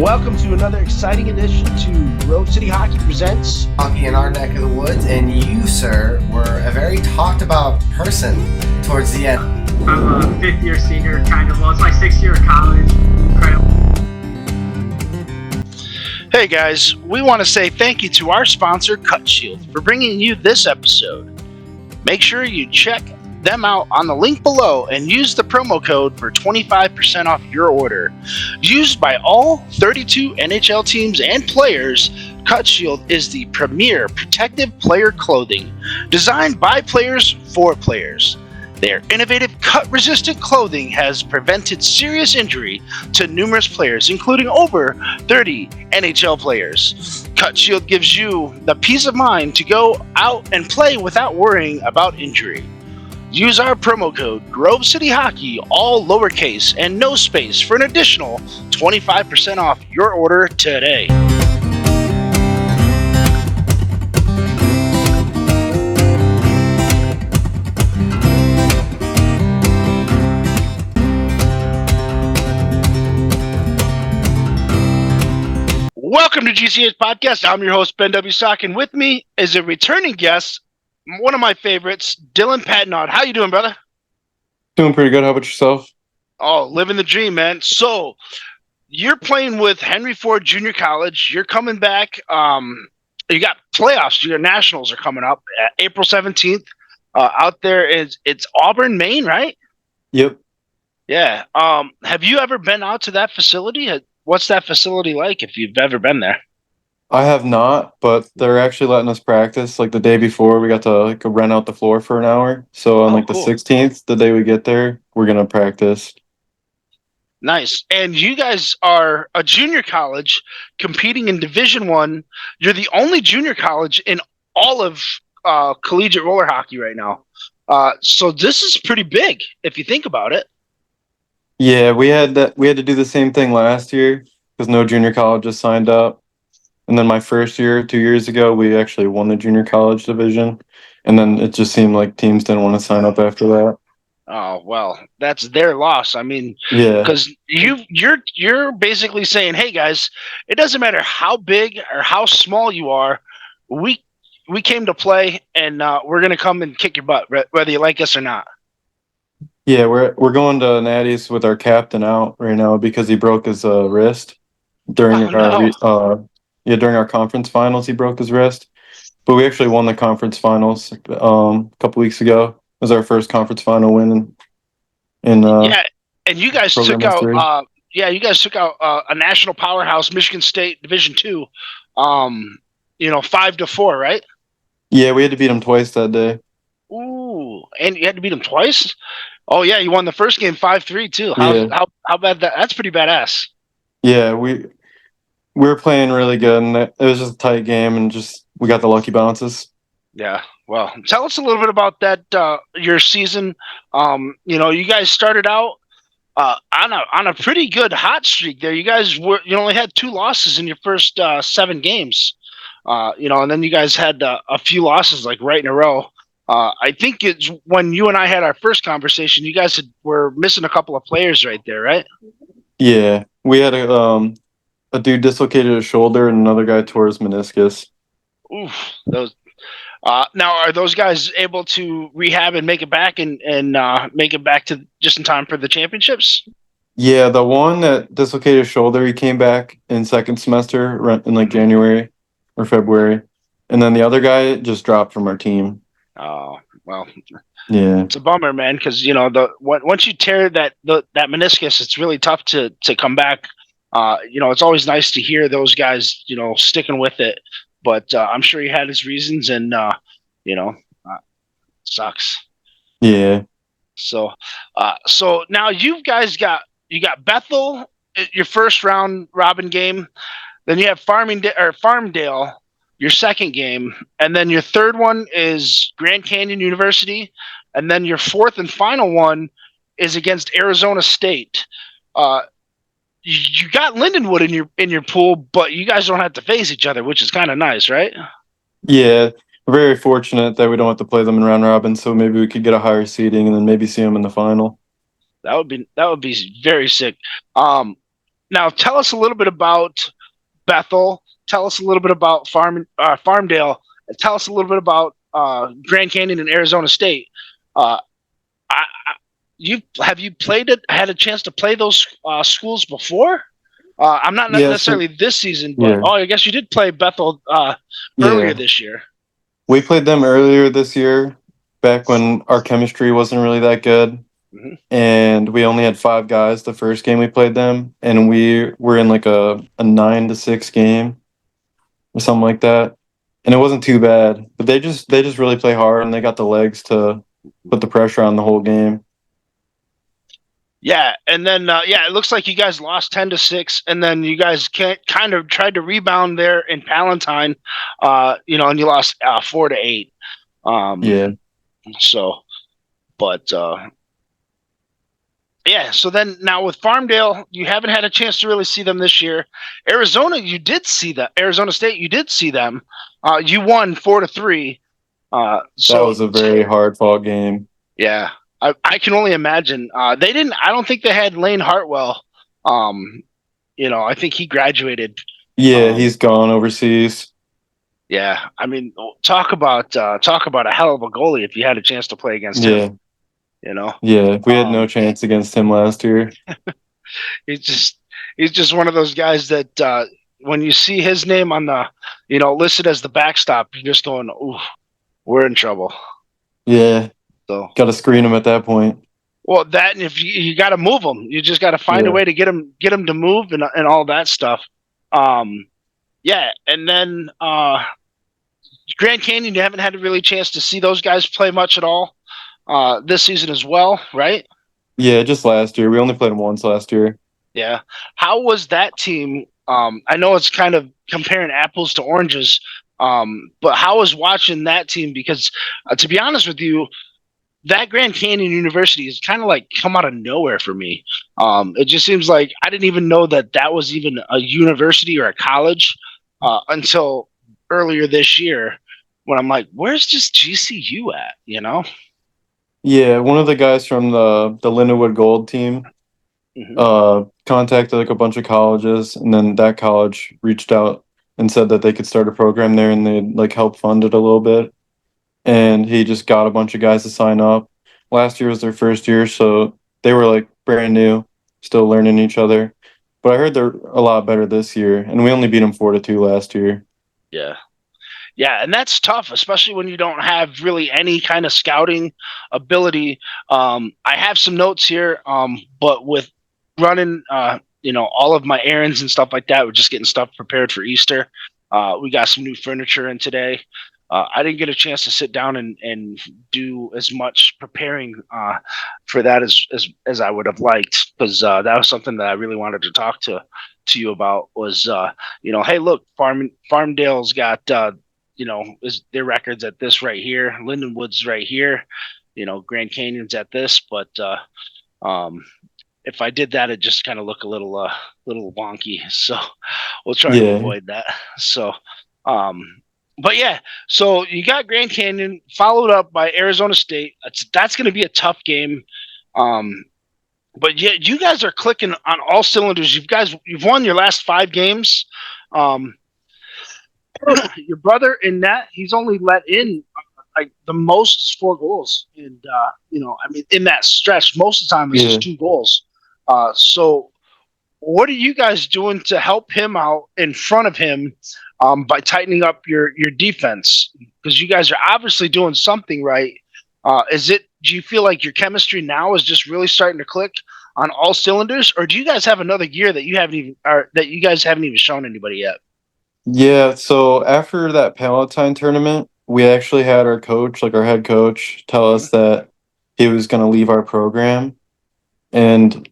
Welcome to another exciting edition to Grove City Hockey Presents Hockey in our neck of the woods, and you, sir, were a very talked about person towards the end. I'm a fifth-year senior, kind of. Well, it's my sixth year of college. Incredible. Hey guys, we want to say thank you to our sponsor, Cut Shield, for bringing you this episode. Make sure you check them out on the link below and use the promo code for 25% off your order. Used by all 32 NHL teams and players, Cut Shield is the premier protective player clothing designed by players for players. Their innovative cut-resistant clothing has prevented serious injury to numerous players, including over 30 NHL players. Cut Shield gives you the peace of mind to go out and play without worrying about injury. Use our promo code Grove City Hockey, all lowercase and no space, for an additional 25% off your order today. Welcome to GCH Podcast. I'm your host, Ben W. Sock, and with me is a returning guest, one of my favorites, Dylan Pattenaude. How you doing, brother? Doing pretty good. How about yourself? Oh, living the dream, man. So, you're playing with Henry Ford Junior College. You're coming back. You got playoffs. Your nationals are coming up April 17th. Out there it's Auburn, Maine, right? Yep. Yeah. Have you ever been out to that facility? What's that facility like if you've ever been there? I have not, but they're actually letting us practice. Like the day before, we got to rent out the floor for an hour. So on cool. The 16th, the day we get there, we're gonna practice. Nice. And you guys are a junior college competing in Division I. You're the only junior college in all of collegiate roller hockey right now. So this is pretty big if you think about it. Yeah, we had to do the same thing last year because no junior colleges signed up. And then my first year, 2 years ago, we actually won the junior college division. And then it just seemed like teams didn't want to sign up after that. Oh, well, that's their loss. I mean, yeah, because you're basically saying, hey guys, it doesn't matter how big or how small you are, we came to play, and we're gonna come and kick your butt, whether you like us or not. Yeah, we're going to Natty's with our captain out right now because he broke his wrist during during our conference finals. He broke his wrist, but we actually won the conference finals a couple weeks ago. It was our first conference final win in and you guys took history. out a national powerhouse, Michigan State Division II, 5-4, right? Yeah, we had to beat them twice that day. Ooh, and you had to beat them twice? Oh yeah, you won the first game 5-3 too. How bad that's pretty badass. Yeah, we were playing really good, and it was just a tight game, and just we got the lucky bounces. Yeah, well, tell us a little bit about that. Your season. You guys started out on a pretty good hot streak there. You guys you only had 2 losses in your first 7 games. And then you guys had a few losses like right in a row. I think it's when you and I had our first conversation, you guys were missing a couple of players right there, right? Yeah, we had a dude dislocated his shoulder and another guy tore his meniscus. Oof, those. Now, are those guys able to rehab and make it back and make it back to just in time for the championships? Yeah, the one that dislocated his shoulder, he came back in second semester in January or February, and then the other guy just dropped from our team. Oh, well, yeah, it's a bummer, man, because once you tear that meniscus, it's really tough to come back. It's always nice to hear those guys, sticking with it, but I'm sure he had his reasons, and sucks. Yeah. So now you guys got Bethel, your first round robin game, then you have Farmdale, your second game, and then your third one is Grand Canyon University, and then your fourth and final one is against Arizona State. You got Lindenwood in your pool, but you guys don't have to face each other, which is kind of nice, right? Yeah, we're very fortunate that we don't have to play them in round robin, so maybe we could get a higher seeding and then maybe see them in the final. That would be very sick. Now, tell us a little bit about Bethel. Tell us a little bit about Farmdale. And tell us a little bit about Grand Canyon and Arizona State. Uh, have you played it? Had a chance to play those schools before? I'm not Yeah, necessarily this season, but yeah, I guess you did play Bethel earlier yeah. this year. We played them earlier this year, back when our chemistry wasn't really that good, Mm-hmm. and we only had 5 guys the first game we played them, and we were in like a 9-6 game or something like that, and it wasn't too bad. But they just really play hard, and they got the legs to put the pressure on the whole game. Yeah, and then it looks like you guys lost 10-6, and then you guys kind of tried to rebound there in Palatine, and you lost 4-8. Yeah, So, but yeah. So then now with Farmdale, you haven't had a chance to really see them this year. Arizona, you did see that. Arizona State, you did see them. You won 4-3. that So was a very hard fought game. yeah, I can only imagine. They didn't. I don't think they had Lane Hartwell. I think he graduated. Yeah, he's gone overseas. Yeah, I mean, talk about a hell of a goalie if you had a chance to play against Yeah, him. You know, yeah, we had no chance against him last year. he's just one of those guys that when you see his name on the listed as the backstop, you're just going, ooh, we're in trouble. Yeah, So got to screen him at that point. well, that and if you got to move them, you just got to find a Yeah. way to get them to move and all that stuff. Yeah, and then Grand Canyon, you haven't had a really chance to see those guys play much at all this season as well, right? Yeah, just last year. We only played him once last year. Yeah. How was that team? I know it's kind of comparing apples to oranges, but how was watching that team? Because to be honest with you, that Grand Canyon University is kind of like come out of nowhere for me. It just seems like I didn't even know that was even a university or a college until earlier this year when I'm like, where's this GCU at? Yeah, one of the guys from the Lindenwood Gold team contacted like a bunch of colleges, and then that college reached out and said that they could start a program there, and they'd like help fund it a little bit. And he just got a bunch of guys to sign up. Last year was their first year, so they were like brand new, still learning each other. But I heard they're a lot better this year, and we only beat them 4-2 last year. Yeah. Yeah, and that's tough, especially when you don't have really any kind of scouting ability. I have some notes here, but with running, all of my errands and stuff like that, we're just getting stuff prepared for Easter. We got some new furniture in today. I didn't get a chance to sit down and do as much preparing for that as I would have liked, because that was something that I really wanted to talk to you about. Was hey, look, Farmdale's got is their records at this right here. Lindenwood's right here. Grand Canyon's at this, but if I did that, it just kind of look a little wonky. So we'll try to avoid that. So, but yeah, so you got Grand Canyon followed up by Arizona State. That's going to be a tough game. But yeah, you guys are clicking on all cylinders. You've won your last 5 games. Your brother in net, he's only let in like the most is 4 goals, and in that stretch, most of the time it's just 2 goals. So, what are you guys doing to help him out in front of him by tightening up your defense? Because you guys are obviously doing something right. Do you feel like your chemistry now is just really starting to click on all cylinders, or do you guys have another gear that you guys haven't even shown anybody yet? Yeah, so after that Palatine tournament, we actually had our coach, like our head coach, tell us that he was going to leave our program, and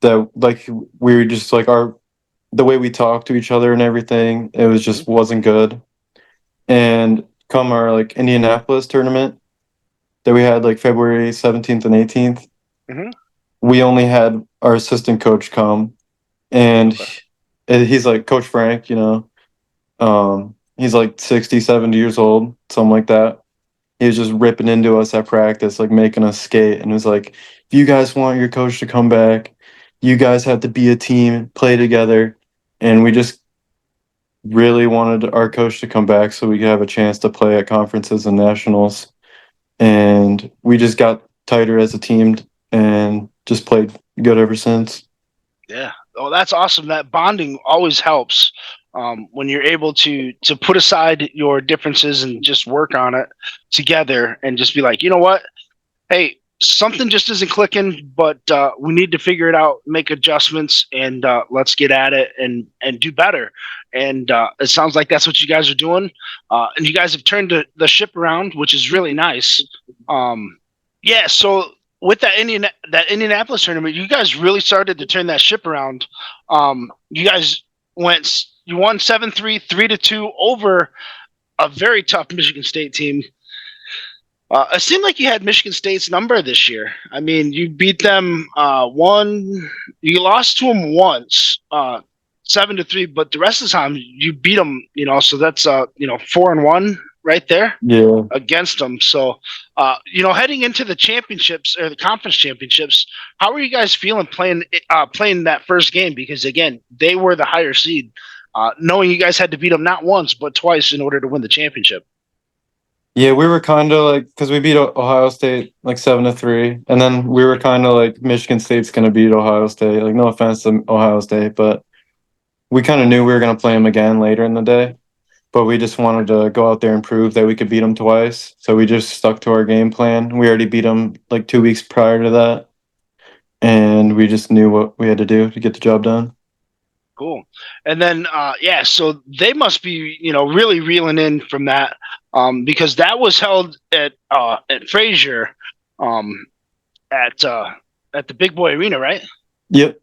that like we were just like the way we talked to each other and everything, it was just wasn't good. And come our like Indianapolis tournament that we had like February 17th and 18th, we only had our assistant coach come, and he's like Coach Frank, he's like 60, 70 years old, something like that. He was just ripping into us at practice, like making us skate, and was like, if you guys want your coach to come back, you guys had to be a team, play together, and we just really wanted our coach to come back so we could have a chance to play at conferences and nationals. And we just got tighter as a team and just played good ever since. Yeah. Oh, that's awesome. That bonding always helps when you're able to put aside your differences and just work on it together and just be like, you know what? Hey, something just isn't clicking, but we need to figure it out, make adjustments, and let's get at it and do better. And it sounds like that's what you guys are doing. And you guys have turned the ship around, which is really nice. Yeah, so with that Indianapolis tournament, you guys really started to turn that ship around. You guys you won 7-3, 3-2 over a very tough Michigan State team. It seemed like you had Michigan State's number this year. I mean, you beat them you lost to them once, 7-3, but the rest of the time you beat them. So that's 4-1 right there. Yeah. Against them. So, heading into the championships or the conference championships, how are you guys feeling playing that first game? Because again, they were the higher seed, knowing you guys had to beat them not once but twice in order to win the championship. Yeah, we were kind of like, because we beat Ohio State like 7-3, and then we were kind of like Michigan State's going to beat Ohio State. Like, no offense to Ohio State, but we kind of knew we were going to play them again later in the day. But we just wanted to go out there and prove that we could beat them twice. So we just stuck to our game plan. We already beat them like 2 weeks prior to that, and we just knew what we had to do to get the job done. Cool. And then, so they must be, really reeling in from that, because that was held at Frazier, at the Big Boy Arena, right? Yep.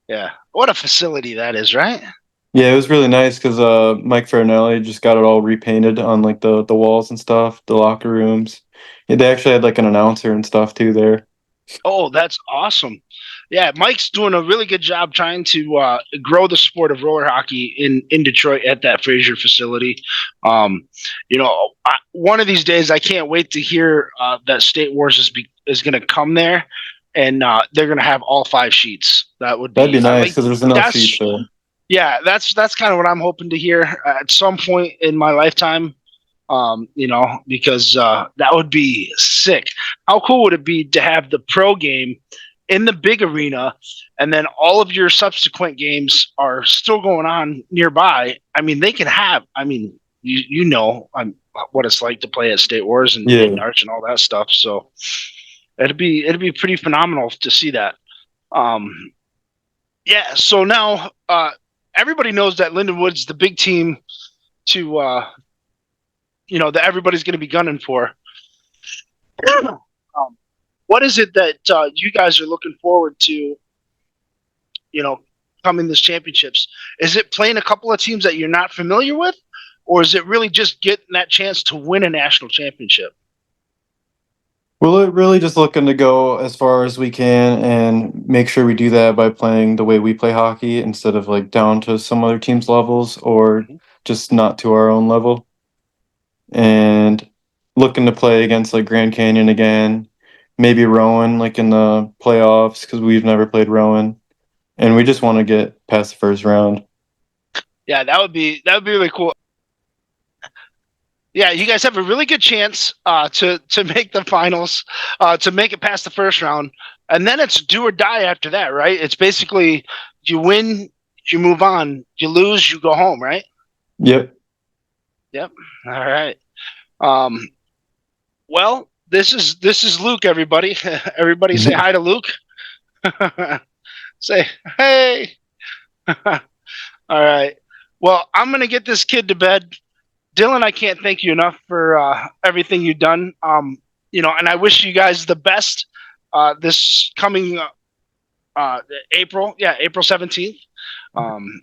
Yeah. What a facility that is, right? Yeah, it was really nice because Mike Farinelli just got it all repainted on like the walls and stuff, the locker rooms. Yeah, they actually had like an announcer and stuff too there. Oh, that's awesome. Yeah, Mike's doing a really good job trying to grow the sport of roller hockey in Detroit at that Frazier facility. One of these days, I can't wait to hear that State Wars is going to come there, and they're going to have all 5 sheets. That'd be nice because there's enough seats there. Yeah, that's kind of what I'm hoping to hear at some point in my lifetime. Because that would be sick. How cool would it be to have the pro game in the big arena, and then all of your subsequent games are still going on nearby? I mean, they can have. I mean, what it's like to play at State Wars and Arch and all that stuff. So it'd be pretty phenomenal to see that. So now everybody knows that Lindenwood's the big team to that everybody's going to be gunning for. What is it that you guys are looking forward to, coming this championships? Is it playing a couple of teams that you're not familiar with, or is it really just getting that chance to win a national championship? We're really just looking to go as far as we can and make sure we do that by playing the way we play hockey instead of like down to some other team's levels or just not to our own level. And looking to play against like Grand Canyon again, maybe Rowan like in the playoffs because we've never played Rowan, and we just want to get past the first round. Yeah, that would be really cool. Yeah, you guys have a really good chance to make the finals, to make it past the first round, and then it's do or die after that, right? It's basically you win, you move on, you lose, you go home, right? Yep. All right. Well, this is Luke, everybody. Everybody say hi to Luke. Say, hey. All right. Well, I'm going to get this kid to bed. Dylan, I can't thank you enough for everything you've done. And I wish you guys the best this coming April 17th.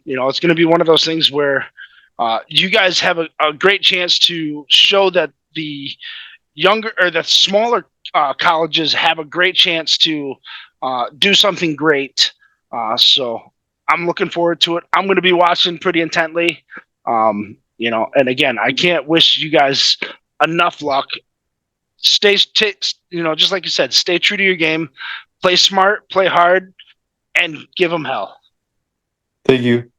It's going to be one of those things where you guys have a great chance to show that the younger or the smaller colleges have a great chance to do something great. So I'm looking forward to it. I'm going to be watching pretty intently. And again, I can't wish you guys enough luck. Just like you said, stay true to your game, play smart, play hard, and give them hell. Thank you.